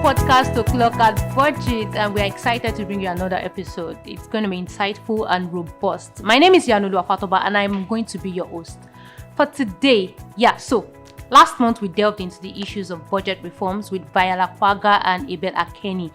podcast o'clock at BudgIT, and we're excited to bring you another episode. It's going to be insightful and robust. My name is Yanulu Afatoba, and I'm going to be your host for today. So last month we delved into the issues of budget reforms with Viola Kwaga and Abel Akeni,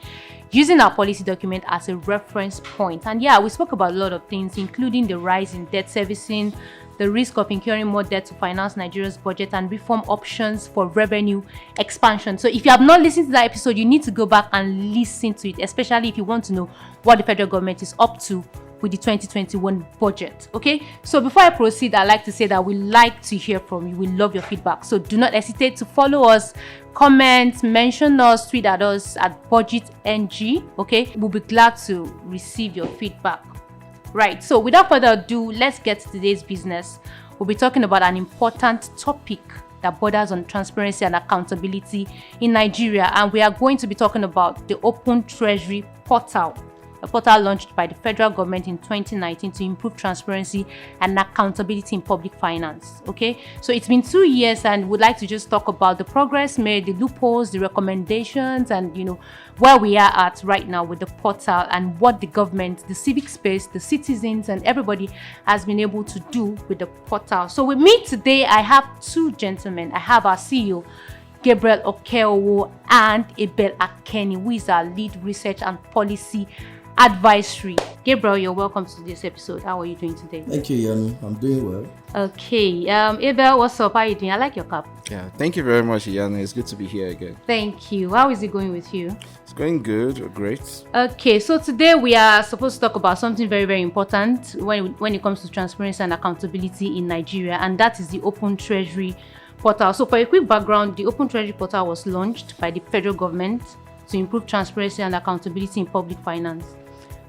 using our policy document as a reference point. And we spoke about a lot of things, including the rise in debt servicing, the risk of incurring more debt to finance Nigeria's budget, and reform options for revenue expansion. So if you have not listened to that episode, you need to go back and listen to it, especially if you want to know what the federal government is up to with the 2021 budget. Okay, so before I proceed, I'd like to say that we like to hear from you. We love your feedback, so do not hesitate to follow us, comment, mention us, tweet at us at BudgITNG. Okay, we'll be glad to receive your feedback. Right, so without further ado, let's get to today's business. We'll be talking about an important topic that borders on transparency and accountability in Nigeria, and we are going to be talking about the Open Treasury portal, a portal launched by the federal government in 2019 to improve transparency and accountability in public finance. Okay, so it's been 2 years, and we'd like to just talk about the progress made, the loopholes, the recommendations, and where we are at right now with the portal, and what the government, the civic space, the citizens, and everybody has been able to do with the portal. So with me today, I have two gentlemen. I have our CEO, Gabriel Okeowo, and Abel Akeni, who is our lead research and policy advisory. Gabriel, you're welcome to this episode. How are you doing today? Thank you, Yanu. I'm doing well. Okay. Abel, what's up? How are you doing? I like your cap. Yeah, thank you very much, Yanu. It's good to be here again. Thank you. How is it going with you? It's going good, great. Okay, so today we are supposed to talk about something very, very important when it comes to transparency and accountability in Nigeria, and that is the Open Treasury portal. So for a quick background, the Open Treasury portal was launched by the federal government to improve transparency and accountability in public finance.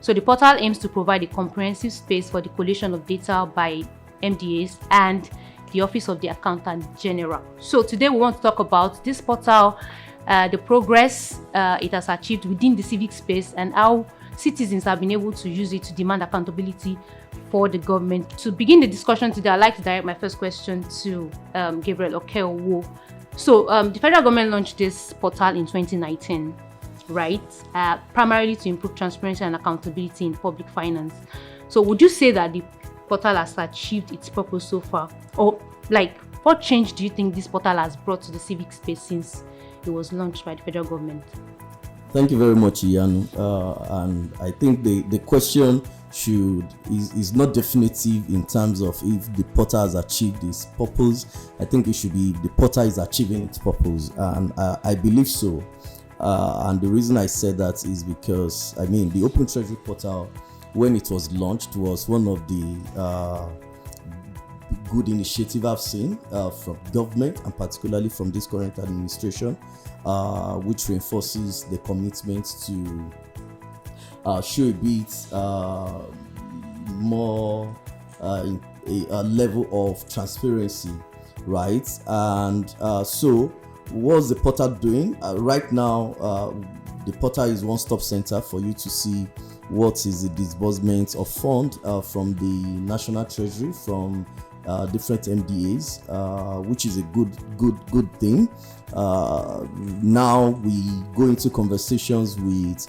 So the portal aims to provide a comprehensive space for the collation of data by MDAs and the Office of the Accountant General. So today we want to talk about this portal, the progress it has achieved within the civic space, and how citizens have been able to use it to demand accountability for the government. To begin the discussion today, I'd like to direct my first question to Gabriel Okeowo. So the federal government launched this portal in 2019. Right, primarily to improve transparency and accountability in public finance. So would you say that the portal has achieved its purpose so far? Or what change do you think this portal has brought to the civic space since it was launched by the federal government? Thank you very much, Yanu. And I think the question is not definitive in terms of if the portal has achieved its purpose. I think it should be if the portal is achieving its purpose, and I believe so. And the reason I said that is because, the Open Treasury portal, when it was launched, was one of the good initiatives I've seen from government, and particularly from this current administration, which reinforces the commitment to show a bit more a level of transparency, right? And so what's the portal doing? Right now, the portal is one-stop center for you to see what is the disbursement of fund from the National Treasury, from different MDAs, which is a good thing. Now we go into conversations with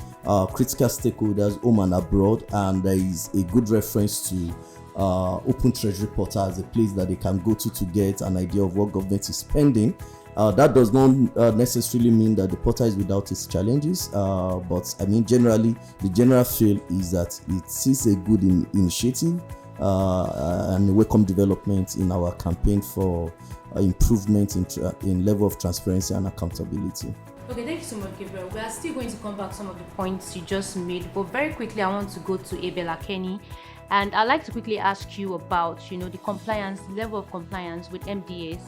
critical stakeholders home and abroad, and there is a good reference to Open Treasury portal as a place that they can go to get an idea of what government is spending. That does not necessarily mean that the portal is without its challenges, but generally, the general feel is that it is a good initiative and a welcome development in our campaign for improvement in level of transparency and accountability. Okay, thank you so much, Gabriel. We are still going to come back to some of the points you just made, but very quickly, I want to go to Abel Akeni, and I'd like to quickly ask you about, the level of compliance with MDAs.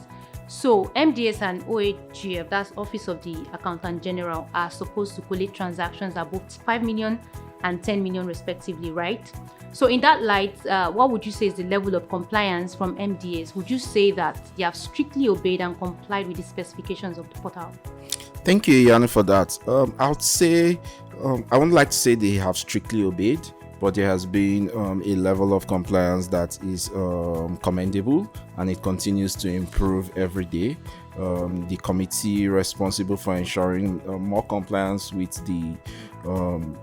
So MDAs and OAGF, that's Office of the Accountant General, are supposed to collate transactions at both 5 million and 10 million respectively, right? So in that light, what would you say is the level of compliance from MDAs? Would you say that they have strictly obeyed and complied with the specifications of the portal? Thank you, Yana, for that. I would say, I wouldn't like to say they have strictly obeyed, but there has been a level of compliance that is commendable and it continues to improve every day. The committee responsible for ensuring more compliance with the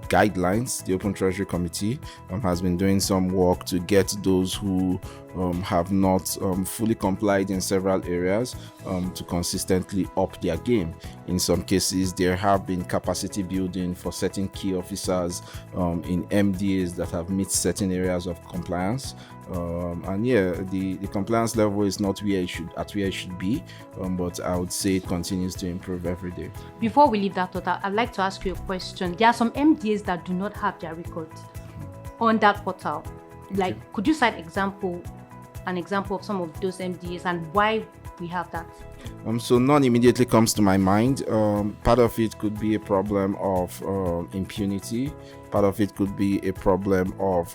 guidelines, the Open Treasury Committee, has been doing some work to get those who have not fully complied in several areas to consistently up their game. In some cases, there have been capacity building for certain key officers in MDAs that have met certain areas of compliance. And yeah, the compliance level is not where it should be, but I would say it continues to improve every day. Before we leave that thought, I'd like to ask you a question. There are some MDAs that do not have their records on that portal. Like, could you cite an example of some of those MDAs and why we have that? So none immediately comes to my mind. Part of it could be a problem of impunity. Part of it could be a problem of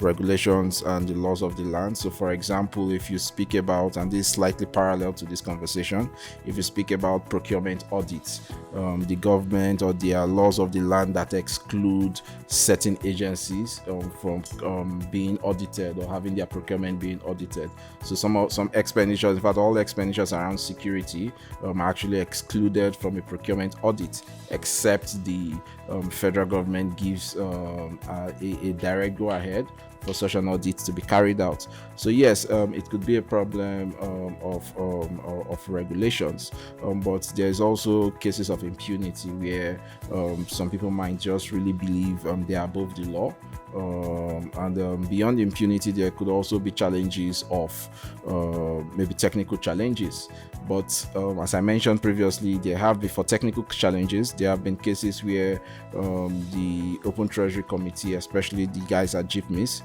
regulations and the laws of the land. So for example, if you speak about, and this is slightly parallel to this conversation, if you speak about procurement audits, the government or their laws of the land that exclude certain agencies from being audited or having their procurement being audited. So some expenditures, in fact all expenditures around security are actually excluded from a procurement audit, except the federal government gives a direct go ahead for such an audit to be carried out. So yes, it could be a problem of regulations, but there's also cases of impunity where some people might just really believe they are above the law. And beyond impunity, there could also be challenges of maybe technical challenges. But as I mentioned previously, for technical challenges, there have been cases where the Open Treasury Committee, especially the guys at GIPMIS,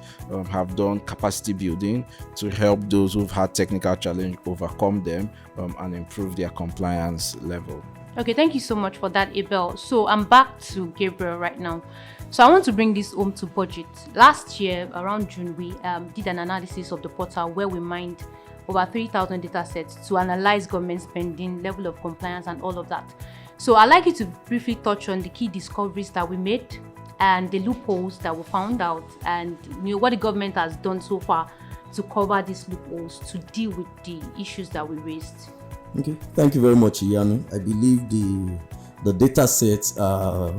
have done capacity building to help those who've had technical challenge overcome them and improve their compliance level. Okay, thank you so much for that, Abel. So I'm back to Gabriel right now. So I want to bring this home to BudgIT. Last year, around June, we did an analysis of the portal where we mined over 3,000 data sets to analyze government spending, level of compliance, and all of that. So I'd like you to briefly touch on the key discoveries that we made and the loopholes that we found out, and what the government has done so far to cover these loopholes to deal with the issues that we raised. Okay, thank you very much, Iyanu. I believe the data sets are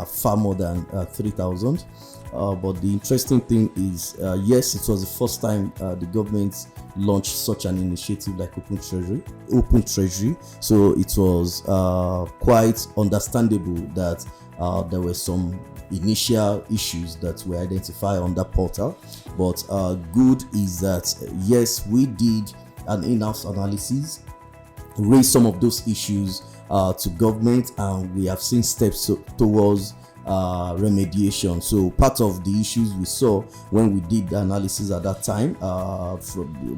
far more than 3,000. But the interesting thing is, yes, it was the first time the government launched such an initiative like Open Treasury. So it was quite understandable that there were some initial issues that were identified on that portal. But good is that, yes, we did an in-house analysis, raised some of those issues to government, and we have seen steps towards remediation. So part of the issues we saw when we did the analysis at that time,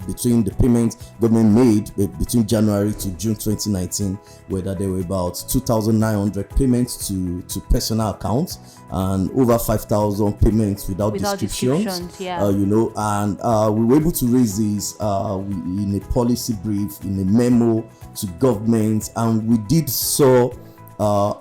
between the payments government made between January to June 2019, whether there were about 2,900 payments to personal accounts and over 5,000 payments without descriptions. Yeah. And we were able to raise this in a policy brief, in a memo to government, and we did saw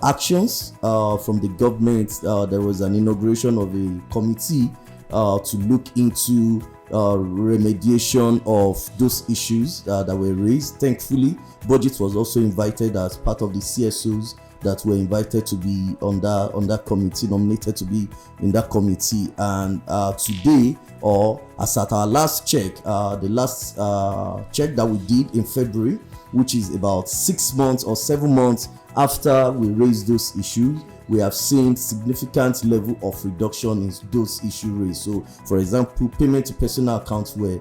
actions from the government. There was an inauguration of a committee to look into remediation of those issues that were raised. Thankfully, BudgIT was also invited as part of the CSOs that were invited to be on that committee, nominated to be in that committee. And today, or as at our last check, the last check that we did in February, which is about 6 months or 7 months after we raised those issues, we have seen significant level of reduction in those issue raised. So, for example, payment to personal accounts were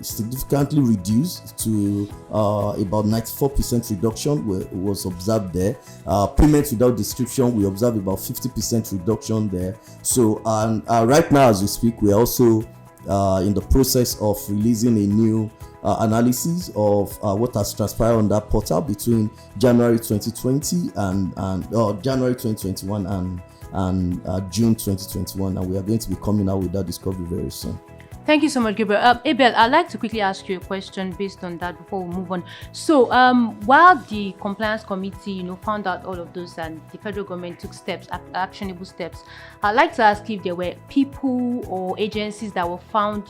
significantly reduced to about 94% reduction was observed there. Payments without description, we observed about 50% reduction there. So, and right now as we speak, we are also in the process of releasing a new analysis of what has transpired on that portal between January 2020 and January 2021 and June 2021, and we are going to be coming out with that discovery very soon. Thank you so much, Gabriel. Abel, I'd like to quickly ask you a question based on that before we move on. So, while the compliance committee, found out all of those and the federal government took steps, actionable steps, I'd like to ask if there were people or agencies that were found,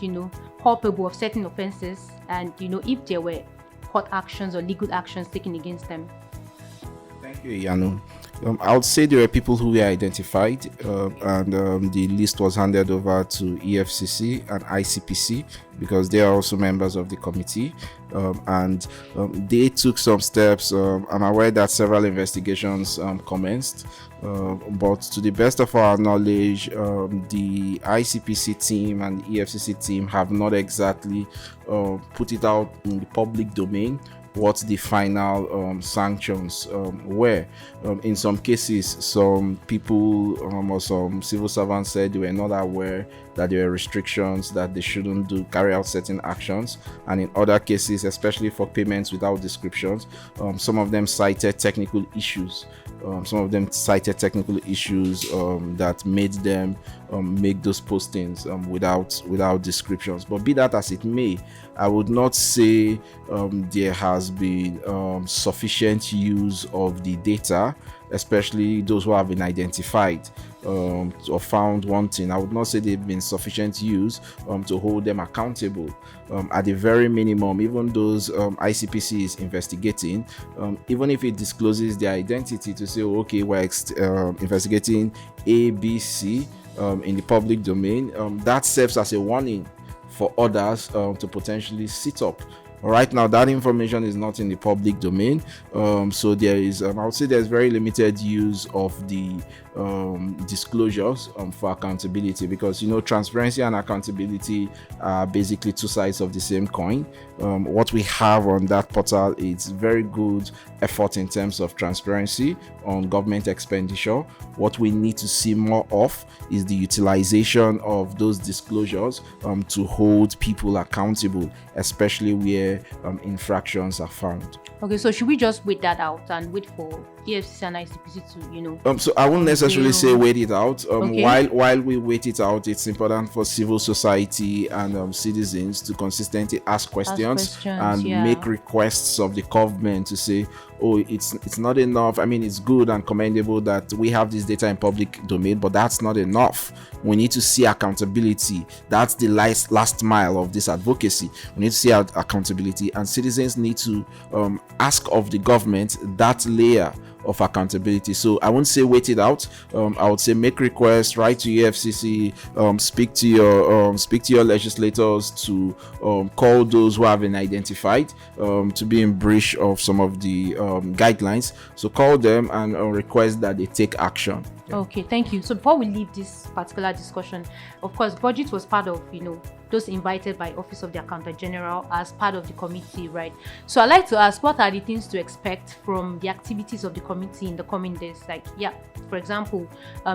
culpable of certain offenses, and if there were court actions or legal actions taken against them. Thank you, Yanu. I would say there were people who were identified, and the list was handed over to EFCC and ICPC because they are also members of the committee, and they took some steps. I'm aware that several investigations commenced, but to the best of our knowledge, the ICPC team and the EFCC team have not exactly put it out in the public domain what the final sanctions were. In some cases, some people or some civil servants said they were not aware that there were restrictions, that they shouldn't carry out certain actions, and in other cases, especially for payments without descriptions, some of them cited technical issues. That made them make those postings without descriptions. But be that as it may, I would not say there has been sufficient use of the data, especially those who have been identified or found wanting. I would not say they've been sufficient use to hold them accountable. At the very minimum, even those ICPC is investigating, even if it discloses their identity to say, okay, we're investigating A, B, C in the public domain, that serves as a warning for others to potentially sit up. Right now, that information is not in the public domain, so there is, I would say, there's very limited use of the disclosures for accountability, because transparency and accountability are basically two sides of the same coin. What we have on that portal is very good effort in terms of transparency on government expenditure. What we need to see more of is the utilization of those disclosures to hold people accountable, especially where infractions are found. Okay, so should we just wait that out and wait for EFCC and ICPC to, So I wouldn't necessarily say wait it out. Okay. While we wait it out, it's important for civil society and citizens to consistently ask questions and make requests of the government to say, oh, it's not enough. I mean, it's good and commendable that we have this data in public domain, but that's not enough. We need to see accountability. That's the last mile of this advocacy. We need to see accountability, and citizens need to ask of the government that layer of accountability. So I wouldn't say wait it out. I would say make requests, write to EFCC, speak to your legislators to call those who have been identified to be in breach of some of the guidelines. So call them and request that they take action. Okay, thank you. So before we leave this particular discussion, of course, BudgIT was part of, those invited by Office of the Accountant General as part of the committee, right? So I'd like to ask, what are the things to expect from the activities of the committee in the coming days? Like, for example,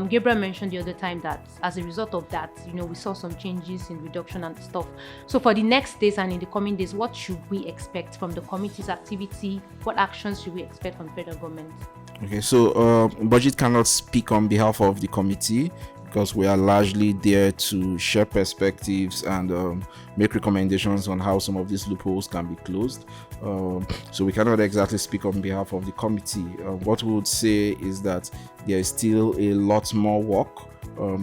Gabriel mentioned the other time that as a result of that, we saw some changes in reduction and stuff. So for the next days and in the coming days, what should we expect from the committee's activity? What actions should we expect from the federal government? Okay, so BudgIT cannot speak on behalf of the committee because we are largely there to share perspectives and make recommendations on how some of these loopholes can be closed. So we cannot exactly speak on behalf of the committee. What we would say is that there is still a lot more work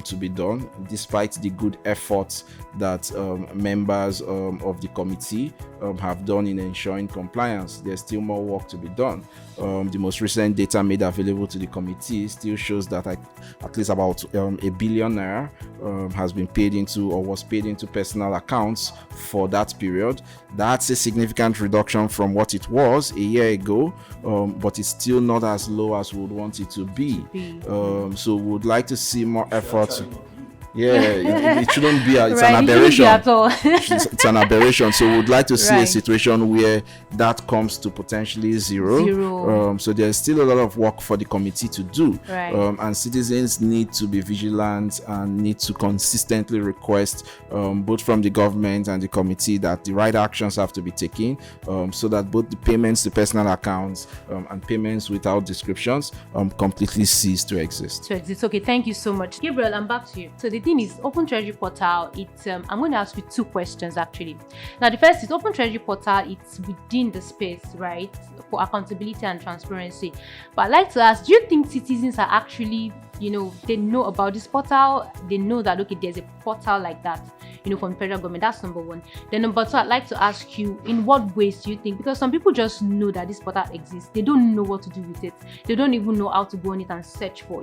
to be done, despite the good efforts that members of the committee have done in ensuring compliance. There's still more work to be done. The most recent data made available to the committee still shows that at least about R1 billion has been paid into or was paid into personal accounts for that period. That's a significant reduction from what it was a year ago, but it's still not as low as we would want it to be. So we would like to see more efforts. It shouldn't be. It's an aberration. It's an aberration. So we would like to see a situation where that comes to potentially zero. So there's still a lot of work for the committee to do. And citizens need to be vigilant and need to consistently request both from the government and the committee that the right actions have to be taken so that both the payments to personal accounts and payments without descriptions completely cease to exist. Okay, thank you so much. Gabriel, I'm back to you. So the thing is, Open Treasury Portal, it's I'm going to ask you two questions actually. Now, the first is Open Treasury Portal, it's within the space, right, for accountability and transparency. But I'd like to ask, do you think citizens are actually, they know about this portal? They know that, okay, there's a portal like that, from the federal government. That's number one. Then number two, I'd like to ask you, in what ways do you think, because some people just know that this portal exists, they don't know what to do with it. They don't even know how to go on it and search for,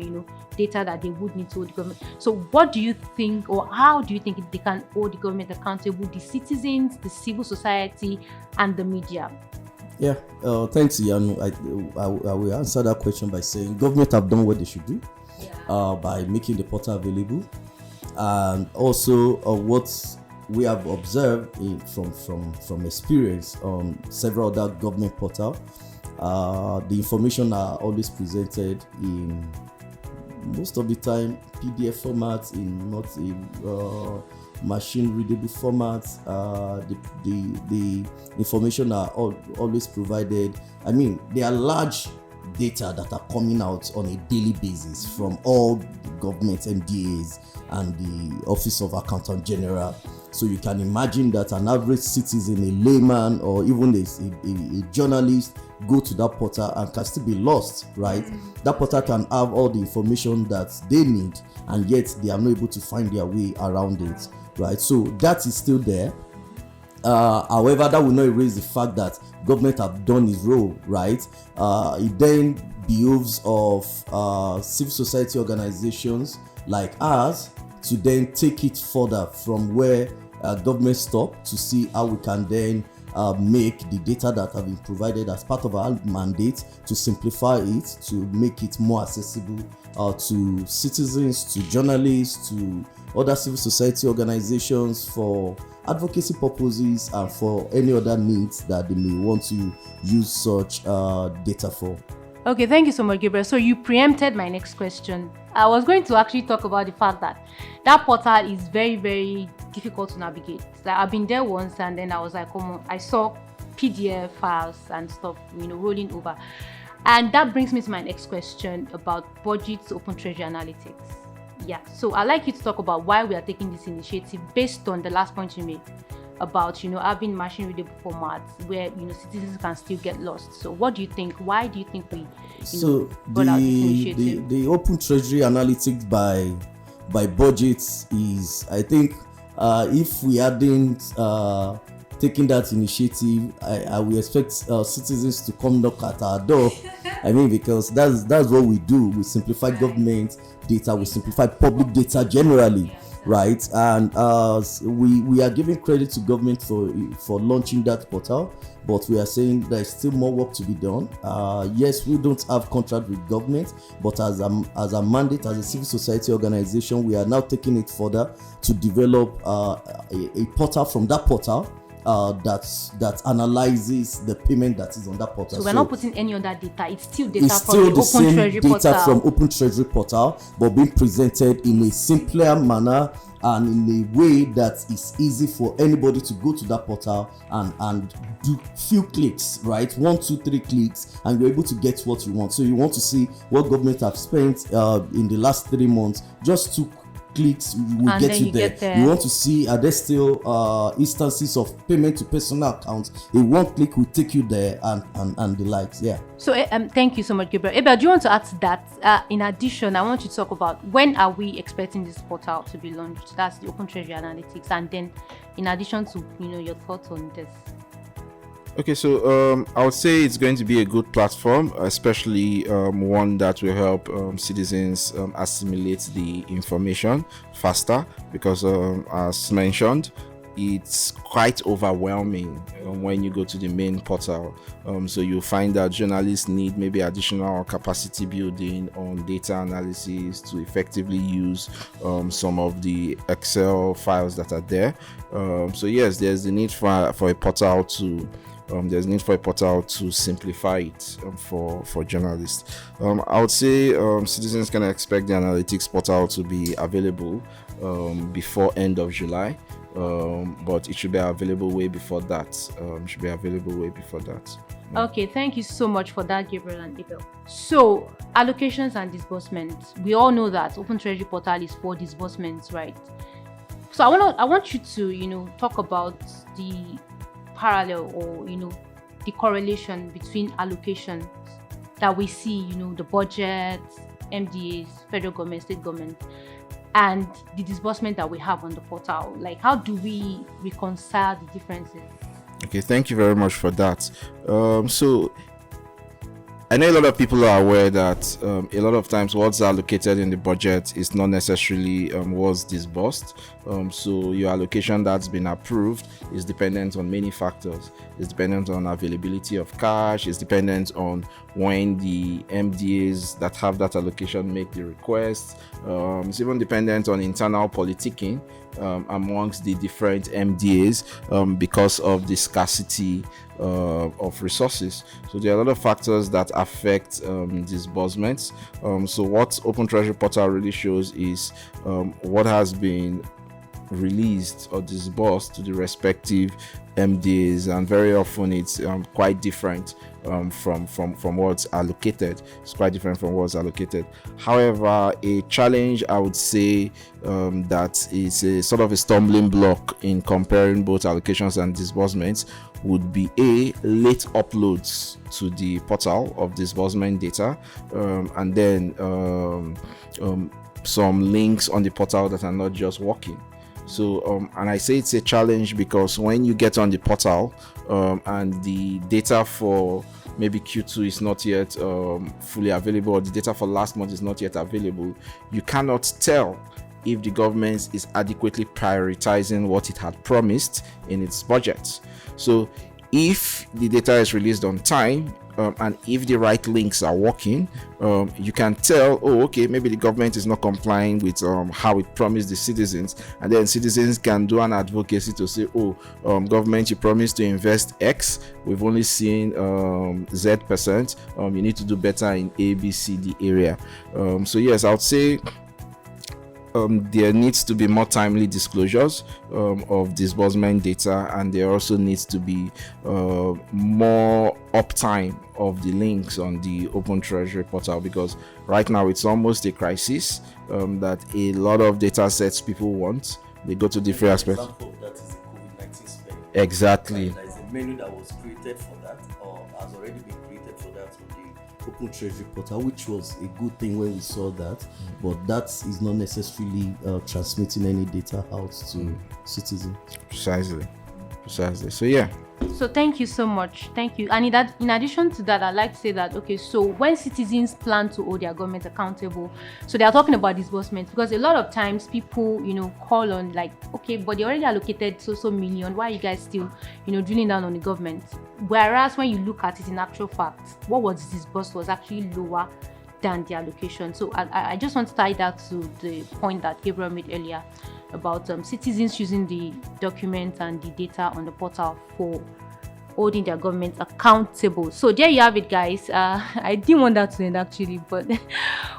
data that they would need to hold the government. So what do you think, or how do you think they can hold the government accountable, the citizens, the civil society, and the media? Yeah, thanks, Yanu. I will answer that question by saying government have done what they should do by making the portal available, and also what we have observed from experience on several other government portal. The information are always presented in, most of the time, PDF format, in not a machine readable format. The information are always provided. I mean, there are large data that are coming out on a daily basis from all the government MDAs and the Office of Accountant General. So you can imagine that an average citizen, a layman, or even a journalist go to that portal and can still be lost, right? That portal can have all the information that they need, and yet they are not able to find their way around it, right? So that is still there. However, that will not erase the fact that government have done its role, right? It then behoves of civil society organizations like ours to then take it further from where government stopped, to see how we can then make the data that have been provided as part of our mandate, to simplify it, to make it more accessible to citizens, to journalists, to other civil society organizations, for advocacy purposes and for any other needs that they may want to use such data for. Okay, thank you so much, Gabriel. So you preempted my next question. I was going to actually talk about the fact that that portal is very, very difficult to navigate. Like, I've been there once, and then I was like, I saw PDF files and stuff, rolling over. And that brings me to my next question about BudgIT's Open Treasury Analytics. Yeah, so I'd like you to talk about why we are taking this initiative based on the last point you made about, having machine readable formats where, citizens can still get lost. So what do you think? Why do you think we, brought out this initiative? The Open Treasury Analytics by BudgIT is, I think, if we hadn't taken that initiative, I will expect citizens to come knock at our door. I mean, because that's what we do. We simplify government data, we simplify public data generally, right? And we are giving credit to government for launching that portal, but we are saying there's still more work to be done. Yes, we don't have contract with government, but as a mandate, as a civil society organization, we are now taking it further to develop a portal from that portal that analyzes the payment that is on that portal. So we're not putting any other data. It's still data it's from still the the Open same Treasury data portal. from Open Treasury portal, but being presented in a simpler manner and in a way that is easy for anybody to go to that portal and do few clicks, right? 1, 2, 3 clicks, and you're able to get what you want. So you want to see what government have spent in the last 3 months, just 2 clicks will get you there. You want to see, are there still instances of payment to personal accounts? A 1 click will take you there, and the likes. Yeah. So thank you so much, Gabriel. Abel, do you want to add to that? In addition, I want you to talk about when are we expecting this portal to be launched? That's the Open Treasury Analytics, and then in addition to your thoughts on this. Okay, so I would say it's going to be a good platform, especially one that will help citizens assimilate the information faster, because as mentioned, it's quite overwhelming when you go to the main portal. So you'll find that journalists need maybe additional capacity building on data analysis to effectively use some of the Excel files that are there. So yes, there's the need for a portal to simplify it for journalists. I would say citizens can expect the analytics portal to be available before end of July, but it should be available way before that. Okay, thank you so much for that, Gabriel and Abel. So, allocations and disbursements. We all know that Open Treasury Portal is for disbursements, right? So I want you to, talk about the parallel or, the correlation between allocations that we see, the budget, MDAs, federal government, state government, and the disbursement that we have on the portal. Like, how do we reconcile the differences? Okay, thank you very much for that. So I know a lot of people are aware that a lot of times what's allocated in the budget is not necessarily what's disbursed. So your allocation that's been approved is dependent on many factors. It's dependent on availability of cash. It's dependent on when the MDAs that have that allocation make the request. It's even dependent on internal politicking amongst the different MDAs because of the scarcity of resources. So there are a lot of factors that affect disbursements. So what Open Treasury Portal really shows is what has been released or disbursed to the respective MDAs, and very often it's quite different from what's allocated. It's quite different from what's allocated. However, a challenge I would say that is a sort of a stumbling block in comparing both allocations and disbursements would be late uploads to the portal of disbursement data, and then some links on the portal that are not just working. So and I say it's a challenge because when you get on the portal and the data for maybe Q2 is not yet fully available, or the data for last month is not yet available, you cannot tell if the government is adequately prioritizing what it had promised in its budget. So if the data is released on time, and if the right links are working, you can tell, okay, maybe the government is not complying with how it promised the citizens, and then citizens can do an advocacy to say, government, you promised to invest X, we've only seen Z%, you need to do better in A, B, C, D area. So yes, I would say there needs to be more timely disclosures of disbursement data, and there also needs to be more uptime of the links on the Open Treasury Portal, because right now it's almost a crisis that a lot of data sets people want. They go to different aspects. That is the COVID-19 spend. Exactly. There is a menu that was created for that, or has already been created for that on the Open Treasury Portal, which was a good thing when we saw that, but that is not necessarily transmitting any data out to citizens. Precisely. So yeah. So thank you so much. Thank you. And in addition to that, I'd like to say that, okay, so when citizens plan to hold their government accountable, so they are talking about disbursement, because a lot of times people, call on like, okay, but they already allocated so million. Why are you guys still, drilling down on the government? Whereas when you look at it in actual fact, what was disbursed was actually lower than the allocation. So I just want to tie that to the point that Gabriel made earlier about citizens using the documents and the data on the portal for holding their government accountable. So there you have it, guys. I didn't want that to end actually, but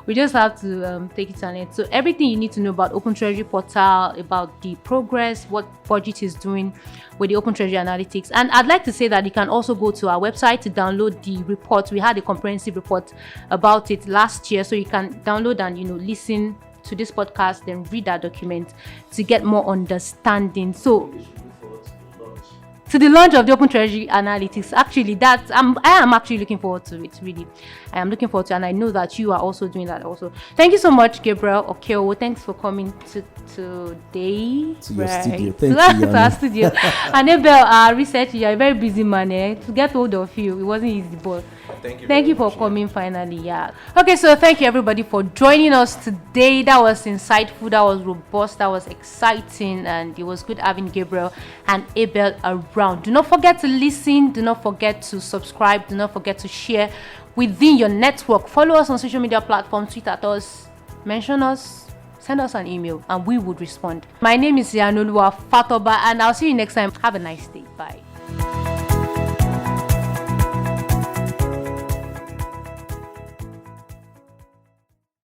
we just have to take it to an end. So everything you need to know about Open Treasury Portal, about the progress, what BudgIT is doing with the Open Treasury Analytics. And I'd like to say that you can also go to our website to download the report. We had a comprehensive report about it last year, so you can download and listen to this podcast, then read that document to get more understanding. So to the launch of the Open Treasury Analytics, actually I am actually looking forward to it. Really, I am looking forward to it, and I know that you are also doing that also. Thank you so much, Gabriel Okeo. Thanks for coming today To your studio. to our studio. And Abel, our research, you're a very busy man. To get hold of you, it wasn't easy, but thank you for coming finally. Yeah. Okay, so thank you everybody for joining us today. That was insightful, that was robust, that was exciting, and it was good having Gabriel and Abel around. Do not forget to listen, do not forget to subscribe, do not forget to share within your network. Follow us on social media platforms, tweet at us, mention us, send us an email, and we would respond. My name is Yanulua Fatoba, and I'll see you next time. Have a nice day. Bye.